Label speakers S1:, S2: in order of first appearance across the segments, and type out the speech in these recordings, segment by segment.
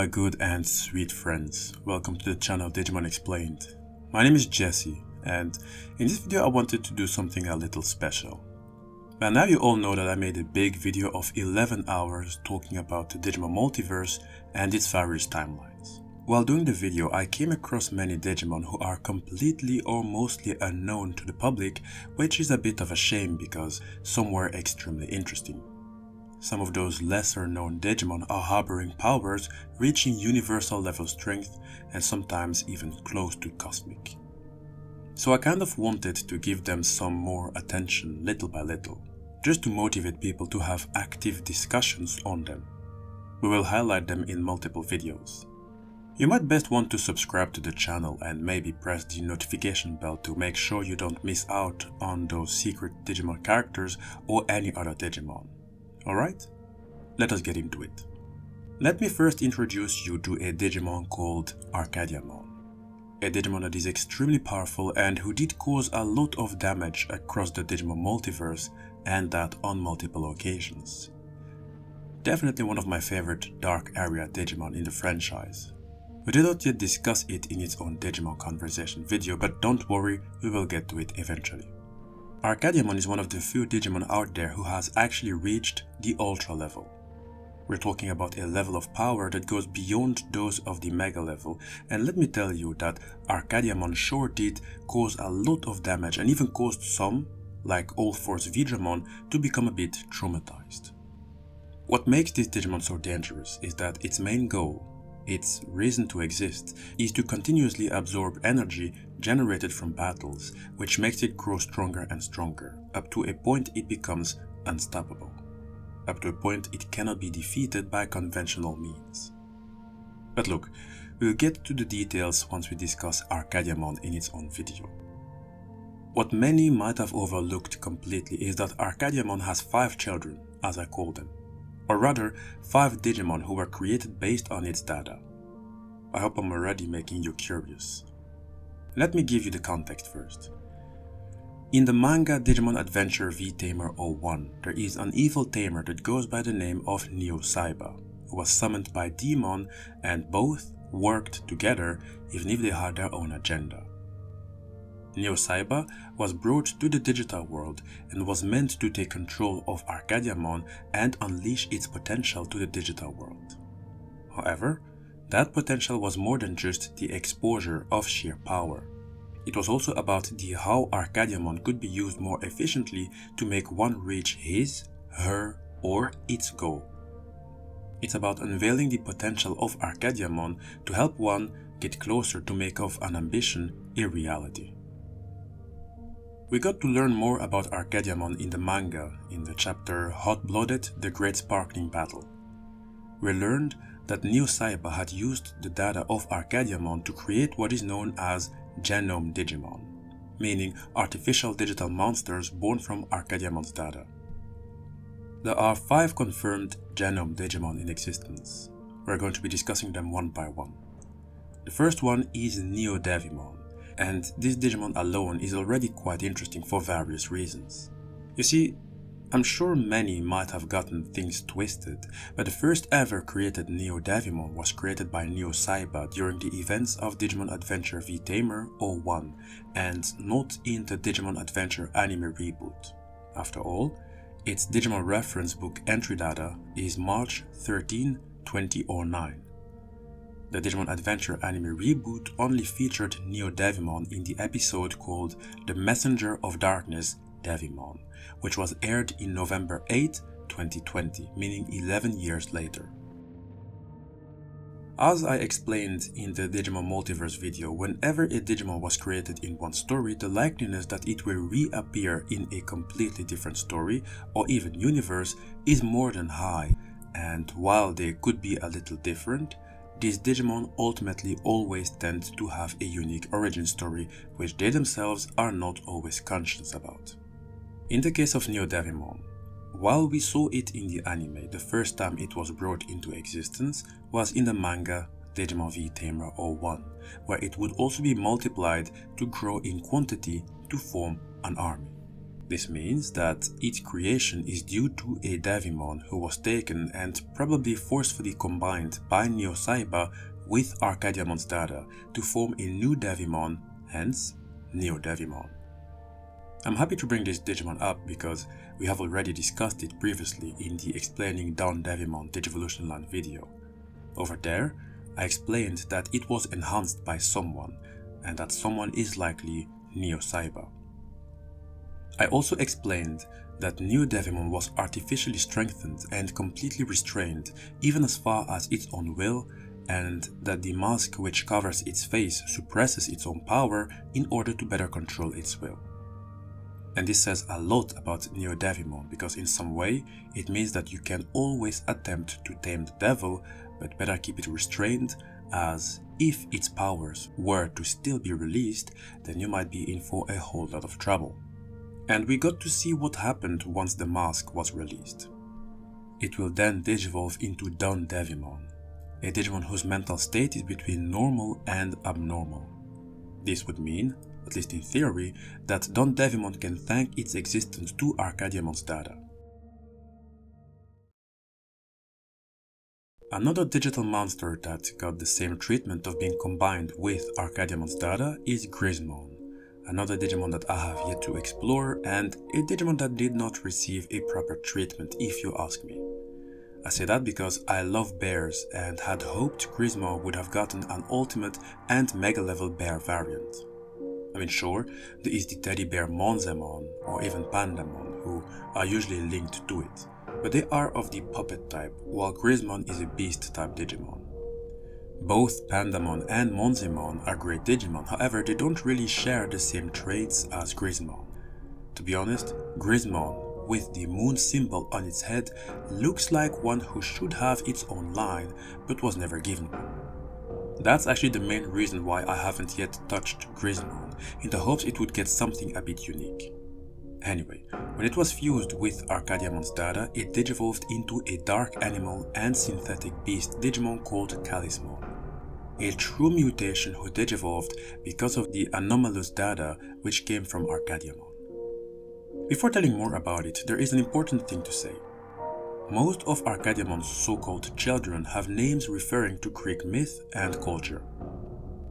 S1: my good and sweet friends, welcome to the channel Digimon Explained. My name is Jesse, and in this video I wanted to do something a little special. Now you all know that I made a big video of 11 hours talking about the Digimon multiverse and its various timelines. While doing the video I came across many Digimon who are completely or mostly unknown to the public, which is a bit of a shame because some were extremely interesting. Some of those lesser known Digimon are harboring powers reaching universal level strength and sometimes even close to cosmic. So I kind of wanted to give them some more attention little by little, just to motivate people to have active discussions on them. We will highlight them in multiple videos. You might best want to subscribe to the channel and maybe press the notification bell to make sure you don't miss out on those secret Digimon characters or any other Digimon. Alright, let us get into it. Let me first introduce you to a Digimon called ARCADIAMON. A Digimon that is extremely powerful and who did cause a lot of damage across the Digimon multiverse, and that on multiple occasions. Definitely one of my favorite dark area Digimon in the franchise. We did not yet discuss it in its own Digimon conversation video, but don't worry, we will get to it eventually. ARCADIAMON is one of the few Digimon out there who has actually reached the Ultra level. We're talking about a level of power that goes beyond those of the Mega level, and let me tell you that ARCADIAMON sure did cause a lot of damage and even caused some, like All Force v-tamer, to become a bit traumatized. What makes this Digimon so dangerous is that its main goal, its reason to exist, is to continuously absorb energy generated from battles, which makes it grow stronger and stronger, up to a point it becomes unstoppable. Up to a point it cannot be defeated by conventional means. But look, we'll get to the details once we discuss ARCADIAMON in its own video. What many might have overlooked completely is that ARCADIAMON has 5 children, as I call them. Or rather, 5 Digimon who were created based on its data. I hope I'm already making you curious. Let me give you the context first. In the manga Digimon Adventure v-tamer 01, there is an evil tamer that goes by the name of NeoSaiba, who was summoned by Demon, and both worked together even if they had their own agenda. NeoSaiba was brought to the digital world and was meant to take control of ARCADIAMON and unleash its potential to the digital world. However, that potential was more than just the exposure of sheer power. It was also about how ARCADIAMON could be used more efficiently to make one reach his, her, or its goal. It's about unveiling the potential of ARCADIAMON to help one get closer to make of an ambition a reality. We got to learn more about ARCADIAMON in the manga in the chapter Hot-Blooded: The Great Sparkling Battle. We learned that NeoSaiba had used the data of ARCADIAMON to create what is known as Genome Digimon, meaning artificial digital monsters born from ARCADIAMON's data. There are 5 confirmed Genome Digimon in existence. We're going to be discussing them one by one. The first one is NeoDevimon. And this Digimon alone is already quite interesting for various reasons. You see, I'm sure many might have gotten things twisted, but the first ever created NeoDevimon was created by NeoSaiba during the events of Digimon Adventure v-tamer 01, and not in the Digimon Adventure anime reboot. After all, its Digimon reference book entry data is March 13, 2009. The Digimon Adventure anime reboot only featured NeoDevimon in the episode called The Messenger of Darkness, Devimon, which was aired in November 8, 2020, meaning 11 years later. As I explained in the Digimon Multiverse video, whenever a Digimon was created in one story, the likeliness that it will reappear in a completely different story or even universe is more than high, and while they could be a little different, these Digimon ultimately always tend to have a unique origin story which they themselves are not always conscious about. In the case of NeoDevimon, while we saw it in the anime, the first time it was brought into existence was in the manga Digimon v-tamer 01, where it would also be multiplied to grow in quantity to form an army. This means that its creation is due to a Devimon who was taken and probably forcefully combined by NeoCyber with ARCADIAMON'S data to form a new Devimon, hence NeoDevimon. I'm happy to bring this Digimon up because we have already discussed it previously in the Explaining DanDevimon Digivolution Line video. Over there, I explained that it was enhanced by someone, and that someone is likely NeoCyber. I also explained that NeoDevimon was artificially strengthened and completely restrained, even as far as its own will, and that the mask which covers its face suppresses its own power in order to better control its will. And this says a lot about NeoDevimon, because in some way it means that you can always attempt to tame the devil, but better keep it restrained, as if its powers were to still be released, then you might be in for a whole lot of trouble. And we got to see what happened once the mask was released. It will then digivolve into DanDevimon, a Digimon whose mental state is between normal and abnormal. This would mean, at least in theory, that DanDevimon can thank its existence to ARCADIAMON'S data. Another digital monster that got the same treatment of being combined with ARCADIAMON'S data is Callismon, another Digimon that I have yet to explore, and a Digimon that did not receive a proper treatment if you ask me. I say that because I love bears and had hoped Callismon would have gotten an ultimate and mega level bear variant. I mean, sure, there is the teddy bear Monzemon or even Panimon, who are usually linked to it, but they are of the puppet type, while Callismon is a beast type Digimon. Both Panimon and Monzemon are great Digimon, however they don't really share the same traits as Callismon. To be honest, Callismon, with the moon symbol on its head, looks like one who should have its own line, but was never given one. That's actually the main reason why I haven't yet touched Callismon, in the hopes it would get something a bit unique. Anyway, when it was fused with ARCADIAMON'S data, it digivolved into a dark animal and synthetic beast Digimon called Callismon, a true mutation who digivolved because of the anomalous data which came from ARCADIAMON. Before telling more about it, there is an important thing to say. Most of ARCADIAMON'S so-called children have names referring to Greek myth and culture.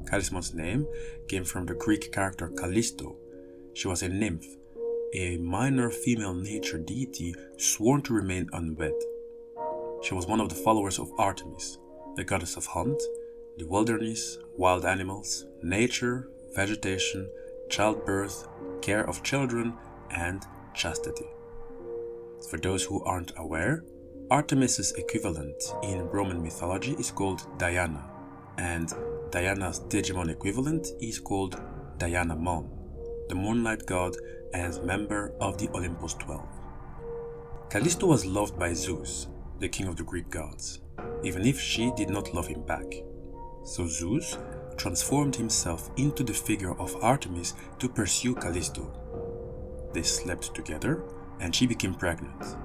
S1: Callismon's name came from the Greek character Callisto. She was a nymph, a minor female nature deity sworn to remain unwed. She was one of the followers of Artemis, the goddess of hunt, the wilderness, wild animals, nature, vegetation, childbirth, care of children, and chastity. For those who aren't aware, Artemis's equivalent in Roman mythology is called Diana, and Diana's Digimon equivalent is called Dianamon, the moonlight god and member of the Olympus 12. Callisto was loved by Zeus, the king of the Greek gods, even if she did not love him back. So Zeus transformed himself into the figure of Artemis to pursue Callisto. They slept together, and she became pregnant.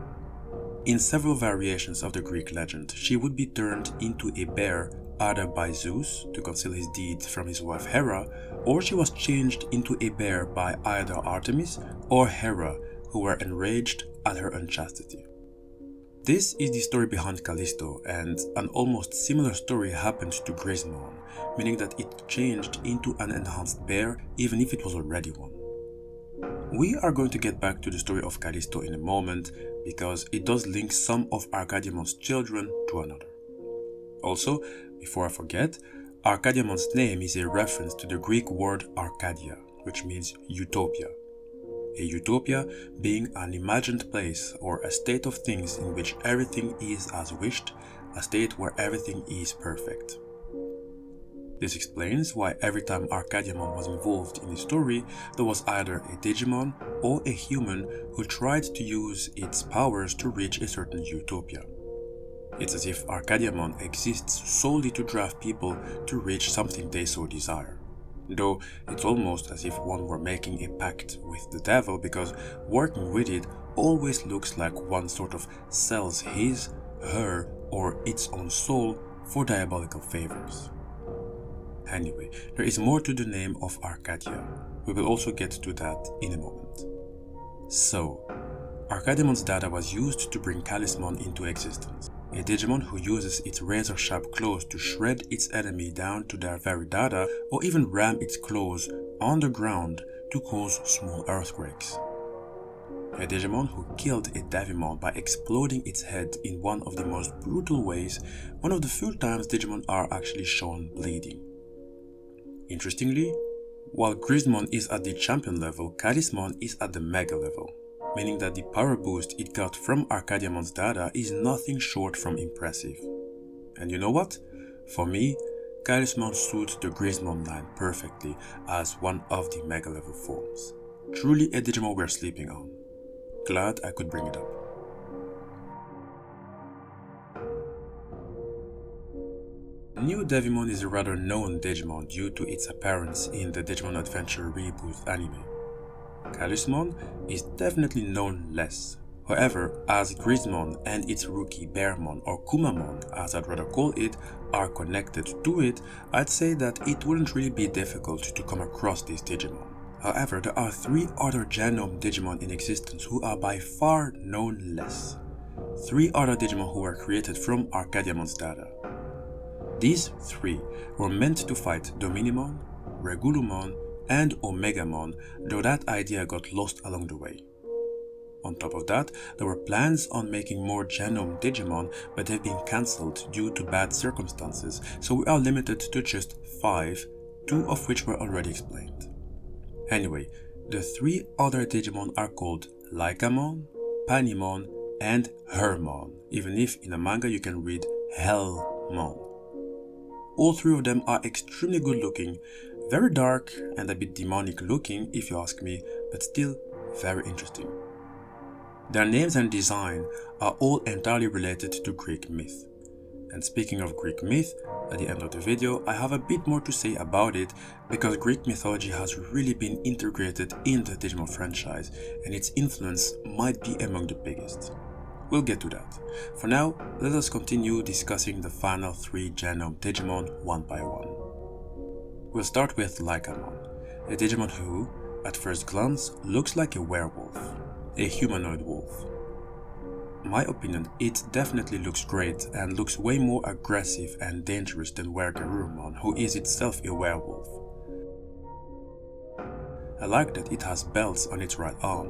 S1: In several variations of the Greek legend, she would be turned into a bear either by Zeus to conceal his deed from his wife Hera, or she was changed into a bear by either Artemis or Hera, who were enraged at her unchastity. This is the story behind Callisto, and an almost similar story happened to Callismon, meaning that it changed into an enhanced bear even if it was already one. We are going to get back to the story of Callisto in a moment, because it does link some of ARCADIAMON'S children to another. Also, before I forget, ARCADIAMON'S name is a reference to the Greek word Arcadia, which means utopia. A utopia being an imagined place or a state of things in which everything is as wished, a state where everything is perfect. This explains why every time ARCADIAMON was involved in the story, there was either a Digimon or a human who tried to use its powers to reach a certain utopia. It's as if ARCADIAMON exists solely to drive people to reach something they so desire. Though it's almost as if one were making a pact with the devil, because working with it always looks like one sort of sells his, her, or its own soul for diabolical favors. Anyway, there is more to the name of Arcadia. We will also get to that in a moment. So, ARCADIAMON'S data was used to bring Callismon into existence, a Digimon who uses its razor-sharp claws to shred its enemy down to their very data, or even ram its claws on the ground to cause small earthquakes. A Digimon who killed a Devimon by exploding its head in one of the most brutal ways, one of the few times Digimon are actually shown bleeding. Interestingly, while Grismon is at the champion level, Callismon is at the mega level, meaning that the power boost it got from ARCADIAMON'S data is nothing short from impressive. And you know what? For me, Callismon suits the Grismon line perfectly as one of the mega level forms. Truly a Digimon we're sleeping on. Glad I could bring it up. NeoDevimon is a rather known Digimon due to its appearance in the Digimon Adventure reboot anime. Callismon is definitely known less. However, as Grismon and its rookie Bearmon, or Kumamon as I'd rather call it, are connected to it, I'd say that it wouldn't really be difficult to come across this Digimon. However, there are 3 other Genome Digimon in existence who are by far known less. 3 other Digimon who were created from ARCADIAMON'S data. These 3 were meant to fight Dominimon, Regulumon, and Omegamon, though that idea got lost along the way. On top of that, there were plans on making more Genome Digimon, but they've been cancelled due to bad circumstances, so we are limited to just 5, 2 of which were already explained. Anyway, the 3 other Digimon are called Lykamon, Panimon, and Hermmon, even if in the manga you can read Hellmon. All 3 of them are extremely good looking, very dark and a bit demonic looking if you ask me, but still very interesting. Their names and design are all entirely related to Greek myth. And speaking of Greek myth, at the end of the video I have a bit more to say about it because Greek mythology has really been integrated in the Digimon franchise and its influence might be among the biggest. We'll get to that. For now, let us continue discussing the final 3 Genome Digimon one by one. We'll start with Lykamon, a Digimon who, at first glance, looks like a werewolf, a humanoid wolf. In my opinion, it definitely looks great and looks way more aggressive and dangerous than Garurumon, who is itself a werewolf. I like that it has belts on its right arm,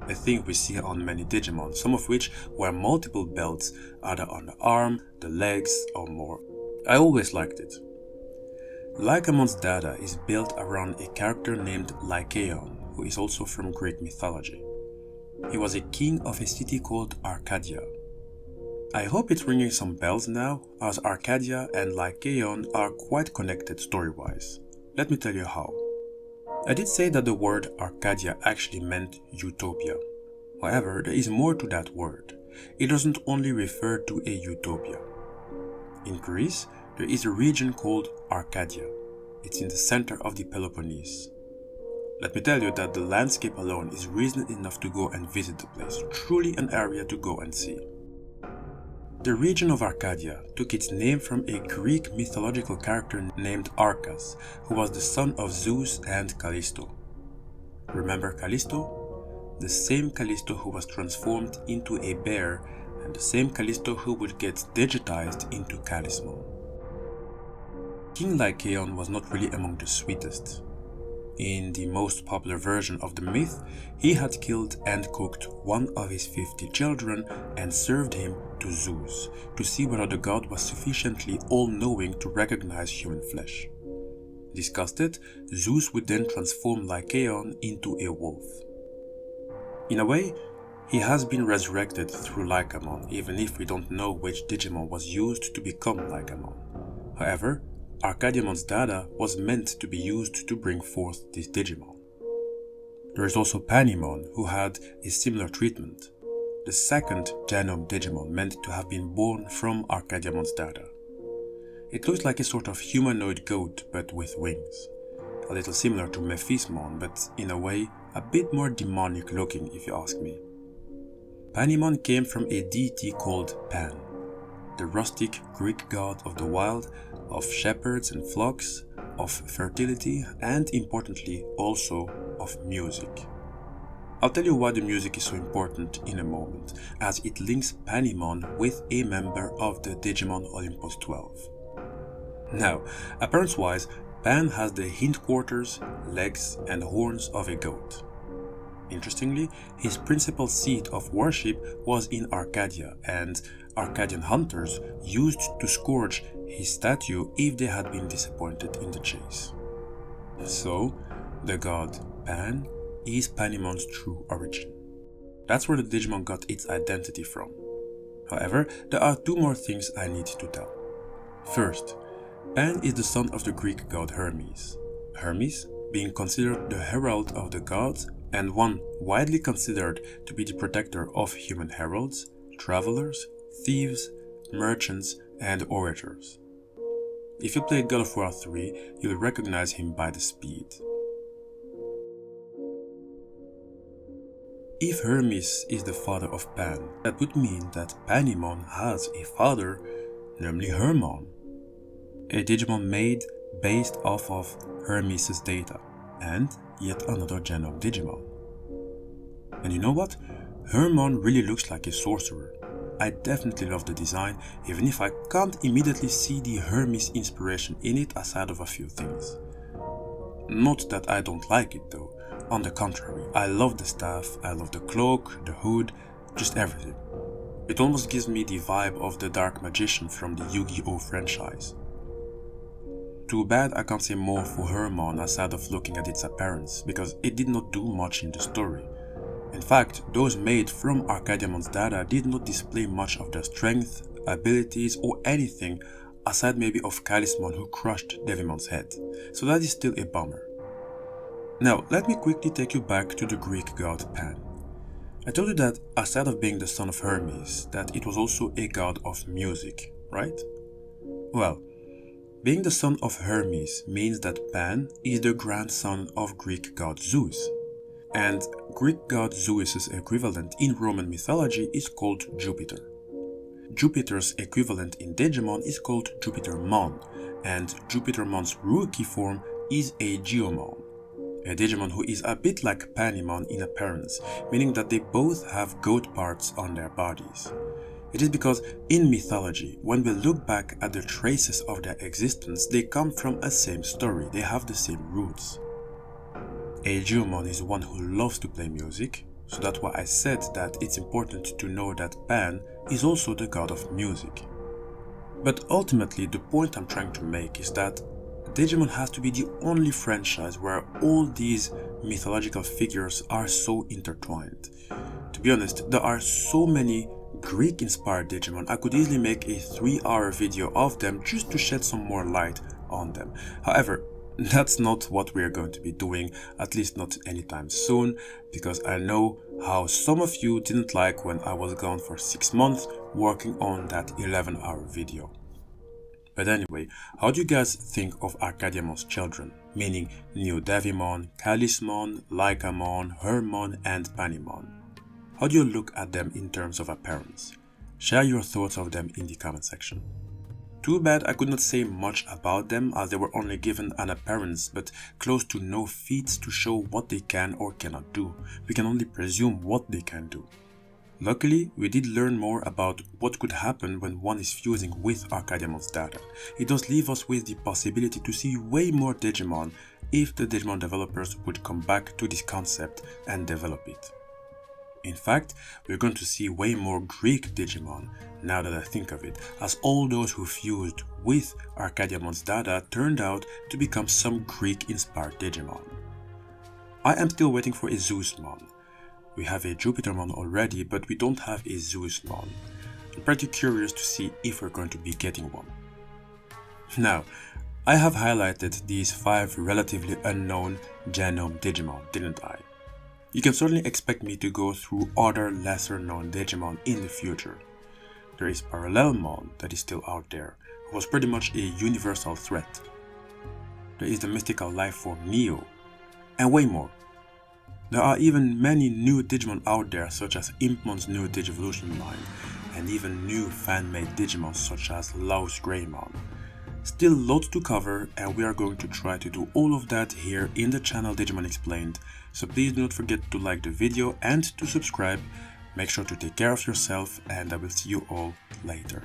S1: a thing we see on many Digimon, some of which wear multiple belts either on the arm, the legs, or more. I always liked it. Lykamon's data is built around a character named Lycaon, who is also from Greek mythology. He was a king of a city called Arcadia. I hope it's ringing some bells now, as Arcadia and Lycaon are quite connected story-wise. Let me tell you how. I did say that the word Arcadia actually meant utopia. However, there is more to that word. It doesn't only refer to a utopia. In Greece, there is a region called Arcadia. It's in the center of the Peloponnese. Let me tell you that the landscape alone is reason enough to go and visit the place, truly an area to go and see. The region of Arcadia took its name from a Greek mythological character named Arcas, who was the son of Zeus and Callisto. Remember Callisto? The same Callisto who was transformed into a bear and the same Callisto who would get digitized into Callismon. King Lycaon was not really among the sweetest. In the most popular version of the myth, he had killed and cooked one of his 50 children and served him to Zeus to see whether the god was sufficiently all-knowing to recognize human flesh. Disgusted, Zeus would then transform Lycaon into a wolf. In a way, he has been resurrected through Lycamon, even if we don't know which Digimon was used to become Lycamon. However, ARCADIAMON'S data was meant to be used to bring forth this Digimon. There is also Panimon, who had a similar treatment, the second Genome Digimon meant to have been born from ARCADIAMON'S data. It looks like a sort of humanoid goat but with wings, a little similar to Mephismon but in a way a bit more demonic looking if you ask me. Panimon came from a deity called Pan, the rustic Greek god of the wild, of shepherds and flocks, of fertility, and importantly also of music. I'll tell you why the music is so important in a moment, as it links Panimon with a member of the Digimon Olympus 12. Now, appearance-wise, Pan has the hindquarters, legs, and horns of a goat. Interestingly, his principal seat of worship was in Arcadia, and Arcadian hunters used to scourge his statue if they had been disappointed in the chase. So, the god Pan is Panimon's true origin. That's where the Digimon got its identity from. However, there are two more things I need to tell. First, Pan is the son of the Greek god Hermes. Hermes being considered the herald of the gods and one widely considered to be the protector of human heralds, travelers, thieves, merchants, and orators. If you played God of War 3, you'll recognize him by the speed. If Hermes is the father of Pan, that would mean that Panimon has a father, namely Hermmon, a Digimon made based off of Hermes' data, and yet another Genome Digimon. And you know what? Hermmon really looks like a sorcerer. I definitely love the design, even if I can't immediately see the Hermes inspiration in it aside of a few things. Not that I don't like it though, on the contrary, I love the staff, I love the cloak, the hood, just everything. It almost gives me the vibe of the Dark Magician from the Yu-Gi-Oh franchise. Too bad I can't say more for Hermmon aside of looking at its appearance, because it did not do much in the story. In fact, those made from ARCADIAMON'S data did not display much of their strength, abilities, or anything aside maybe of Callismon who crushed Devimon's head, so that is still a bummer. Now, let me quickly take you back to the Greek god Pan. I told you that aside of being the son of Hermes, that it was also a god of music, right? Well, being the son of Hermes means that Pan is the grandson of Greek god Zeus. And Greek god Zeus's equivalent in Roman mythology is called Jupiter. Jupiter's equivalent in Digimon is called Jupitermon, and Jupitermon's rookie form is a Geomon, a Digimon who is a bit like Panimon in appearance, meaning that they both have goat parts on their bodies. It is because in mythology, when we look back at the traces of their existence, they come from a same story, they have the same roots. A Geomon is one who loves to play music, so that's why I said that it's important to know that Pan is also the god of music. But ultimately, the point I'm trying to make is that Digimon has to be the only franchise where all these mythological figures are so intertwined. To be honest, there are so many Greek-inspired Digimon, I could easily make a 3-hour video of them just to shed some more light on them. However, that's not what we're going to be doing, at least not anytime soon, because I know how some of you didn't like when I was gone for 6 months working on that 11-hour video. But anyway, how do you guys think of ARCADIAMON'S children, meaning NeoDevimon, Callismon, Lykamon, Hermmon, and Panimon? How do you look at them in terms of appearance? Share your thoughts of them in the comment section. Too bad I could not say much about them as they were only given an appearance but close to no feats to show what they can or cannot do. We can only presume what they can do. Luckily, we did learn more about what could happen when one is fusing with ARCADIAMON'S data. It does leave us with the possibility to see way more Digimon if the Digimon developers would come back to this concept and develop it. In fact, we're going to see way more Greek Digimon, now that I think of it, as all those who fused with ARCADIAMON'S data turned out to become some Greek-inspired Digimon. I am still waiting for a Zeusmon. We have a Jupitermon already, but we don't have a Zeusmon. I'm pretty curious to see if we're going to be getting one. Now, I have highlighted these 5 relatively unknown Genome Digimon, didn't I? You can certainly expect me to go through other lesser known Digimon in the future. There is Parallelmon that is still out there, who was pretty much a universal threat. There is the mystical life form Neo, and way more. There are even many new Digimon out there such as Impmon's new Digivolution line, and even new fan-made Digimon such as Laos Greymon. Still loads to cover, and we are going to try to do all of that here in the channel Digimon Explained, so please do not forget to like the video and to subscribe. Make sure to take care of yourself, and I will see you all later.